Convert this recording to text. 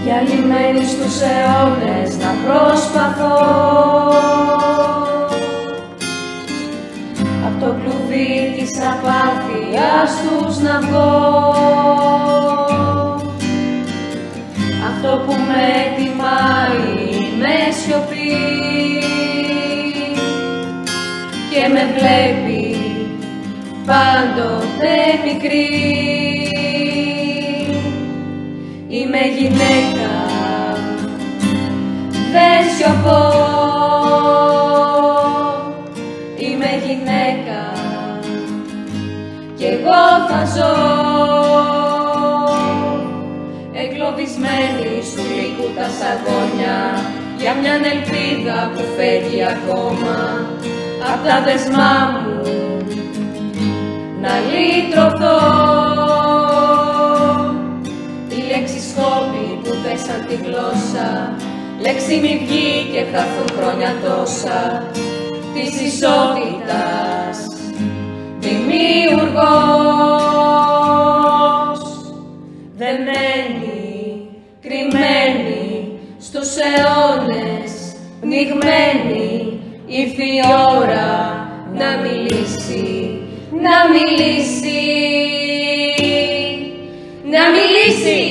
διαλυμένη στους αιώνες να προσπαθώ απ' το κλουβί της απάθειας τους να βγω. Αυτό που με τιμάει με σιωπή και με βλέπει πάντοτε μικρή. Είμαι γυναίκα, δεν σιωπώ. Είμαι γυναίκα κι εγώ θα ζω, εγκλωβισμένη στου λύκου τα σαγόνια για μιαν ελπίδα που φεύγει ακόμα απ' τα δεσμά μου να λύτρωθώ. Οι λέξεις χόμπι που δέσαν τη γλώσσα, λέξη μη βγει και θα έρθουν χρόνια τόσα της ισότητας δημιουργός. Δεμένη, κρυμμένη στους αιώνες, πνιγμένη, ήρθε η ώρα να μιλήσει, να μιλήσει, να μιλήσει.